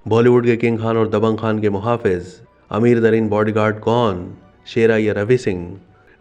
बॉलीवुड के किंग खान और दबंग खान के मुहाफिज, अमीर तरीन बॉडीगार्ड कौन, शेरा या रवि सिंह।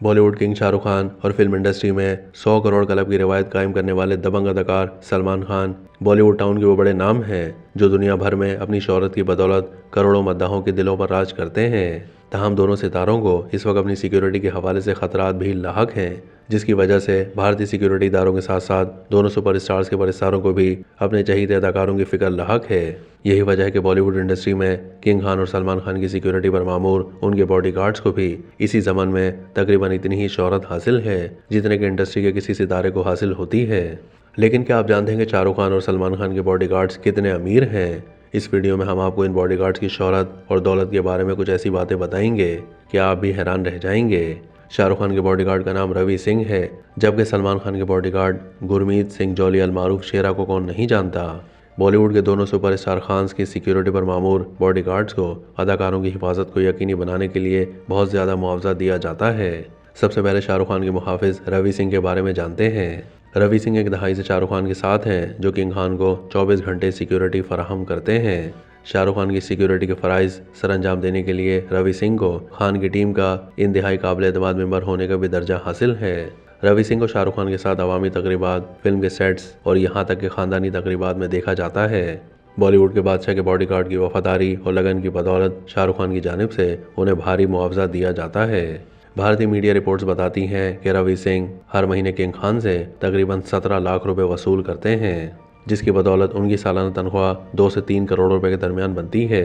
बॉलीवुड किंग शाहरुख खान और फिल्म इंडस्ट्री में 100 करोड़ क्लब की रिवायत कायम करने वाले दबंग अदाकार सलमान खान बॉलीवुड टाउन के वो बड़े नाम हैं जो दुनिया भर में अपनी शोहरत की बदौलत करोड़ों मद्दाहों के दिलों पर राज करते हैं। तमाम दोनों सितारों को इस वक्त अपनी सिक्योरिटी के हवाले से खतरात भी लाहक हैं, जिसकी वजह से भारतीय सिक्योरिटी इदारों के साथ साथ दोनों सुपरस्टार्स के परिस्तारों को भी अपने चहीते अदाकारों की फिक्र लाहक है। यही वजह है कि बॉलीवुड इंडस्ट्री में किंग खान और सलमान खान की सिक्योरिटी पर मामूर उनके बॉडीगार्ड्स को भी इसी जमन में तकरीबन इतनी ही शोहरत हासिल है जितने कि इंडस्ट्री के किसी सितारे को हासिल होती है। लेकिन क्या आप जानते हैं कि शाहरुख खान और सलमान खान के बॉडीगार्ड्स कितने अमीर हैं? इस वीडियो में हम आपको इन बॉडीगार्ड्स की शोहरत और दौलत के बारे में कुछ ऐसी बातें बताएंगे कि आप भी हैरान रह जाएंगे। शाहरुख खान के बॉडीगार्ड का नाम रवि सिंह है, जबकि सलमान खान के बॉडीगार्ड गुरमीत सिंह जोली अल मारूफ शेरा को कौन नहीं जानता। बॉलीवुड के दोनों सुपरस्टार खान्स की सिक्योरिटी पर मामूर बॉडीगार्ड्स को अदाकारों की हिफाजत को यकीनी बनाने के लिए बहुत ज़्यादा मुआवजा दिया जाता है। सबसे पहले शाहरुख खान के मुहाफिज रवि सिंह के बारे में जानते हैं। रवि सिंह एक दहाई से शाहरुख खान के साथ हैं, जो किंग खान को 24 घंटे सिक्योरिटी फराहम करते हैं। शाहरुख खान की सिक्योरिटी के फ़राइज़ सर अंजाम देने के लिए रवि सिंह को खान की टीम का इंतहाई काबिल एतमाद मेंबर होने का भी दर्जा हासिल है। रवि सिंह को शाहरुख खान के साथ अवामी तकरीबात, फिल्म के सेट्स और यहाँ तक के ख़ानदानी तकरीबात में देखा जाता है। बॉलीवुड के बादशाह के बॉडीगार्ड की वफादारी और लगन की बदौलत शाहरुख खान की जानिब से उन्हें भारी मुआवजा दिया जाता है। भारतीय मीडिया रिपोर्ट्स बताती हैं कि रवि सिंह हर महीने किंग खान से तकरीबन 17 लाख रुपए वसूल करते हैं, जिसकी बदौलत उनकी सालाना तनख्वाह 2 से 3 करोड़ रुपए के दरमियान बनती है।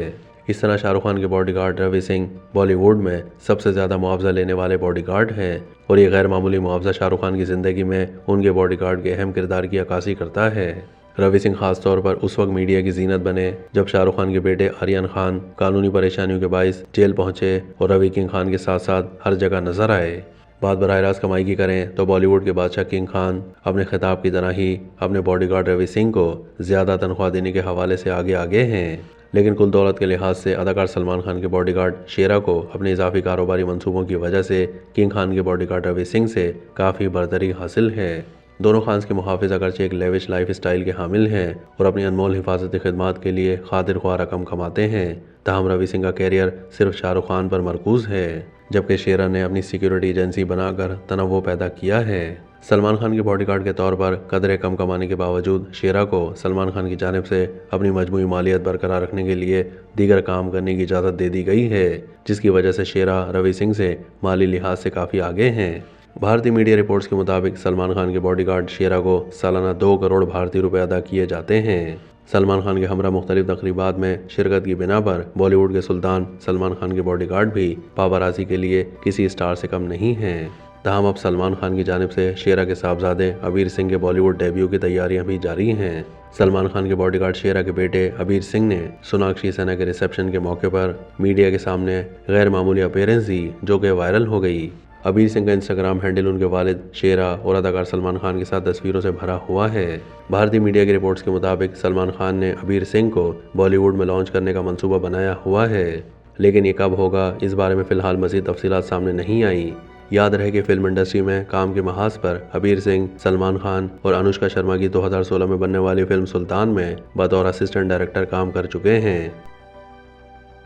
इस तरह शाहरुख खान के बॉडीगार्ड रवि सिंह बॉलीवुड में सबसे ज़्यादा मुआवजा लेने वाले बॉडीगार्ड हैं और ये गैर मामूली मुआवजा शाहरुख खान की ज़िंदगी में उनके बॉडीगार्ड के अहम किरदार की अक्कासी करता है। रवि सिंह खास तौर पर उस वक्त मीडिया की जीनत बने जब शाहरुख खान के बेटे आर्यन खान कानूनी परेशानियों के बाइस जेल पहुंचे और रवि किंग खान के साथ साथ हर जगह नजर आए। बात बराह रास्त कमाई की करें तो बॉलीवुड के बादशाह किंग खान अपने खिताब की तरह ही अपने बॉडीगार्ड रवि सिंह को ज़्यादा तनख्वाह देने के हवाले से आगे आगे हैं। लेकिन कुल दौलत के लिहाज से अदाकार सलमान खान के बॉडीगार्ड शेरा को अपने इजाफी कारोबारी मंसूबों की वजह से किंग खान के बॉडीगार्ड रवि सिंह से काफ़ी बरतरी हासिल है। दोनों खान्स के मुहाफिज अगरचे एक लेविश लाइफ स्टाइल के हामिल हैं और अपनी अनमोल हिफाजती खिदमात के लिए खातिर ख्वाह रकम कमाते हैं। ताहम रवि सिंह का कैरियर सिर्फ शाहरुख खान पर मरकूज है, जबकि शेरा ने अपनी सिक्योरिटी एजेंसी बनाकर तनव्वुर पैदा किया है। सलमान खान के बॉडीगार्ड के तौर पर कदरे कम कमाने के बावजूद शेरा को सलमान खान की जानिब से अपनी मजमूई मालियत बरकरार रखने के लिए दीगर काम करने की इजाज़त दे दी गई है, जिसकी वजह से शेरा रवि सिंह से माली लिहाज से काफ़ी आगे हैं। भारतीय मीडिया रिपोर्ट्स के मुताबिक सलमान खान के बॉडीगार्ड शेरा को सालाना 2 करोड़ भारतीय रुपए अदा किए जाते हैं। सलमान खान के हमरा मुख्तलिफ तकरीबात में शिरकत की बिना पर बॉलीवुड के सुल्तान सलमान खान के बॉडीगार्ड भी पापाराजी के लिए किसी स्टार से कम नहीं हैं। ताहम अब सलमान खान की जानिब से शेरा के साहबजादे अबीर सिंह के बॉलीवुड डेब्यू की तैयारियां भी जारी हैं। सलमान खान के बॉडीगार्ड शेरा के बेटे अबीर सिंह ने सोनाक्षी सिन्हा के रिसेप्शन के मौके पर मीडिया के सामने गैर मामूली अपीयरेंस दी, जो कि वायरल हो गई। अबीर सिंह का इंस्टाग्राम हैंडल उनके वालिद शेरा और अदाकार सलमान खान के साथ तस्वीरों से भरा हुआ है। भारतीय मीडिया की रिपोर्ट्स के मुताबिक सलमान खान ने अबीर सिंह को बॉलीवुड में लॉन्च करने का मंसूबा बनाया हुआ है, लेकिन ये कब होगा इस बारे में फ़िलहाल मज़ीद तफसीलात सामने नहीं आई। याद रहे कि फिल्म इंडस्ट्री में काम के महाज पर अबीर सिंह सलमान खान और अनुष्का शर्मा की 2016 में बनने वाली फिल्म सुल्तान में बतौर असिस्टेंट डायरेक्टर काम कर चुके हैं।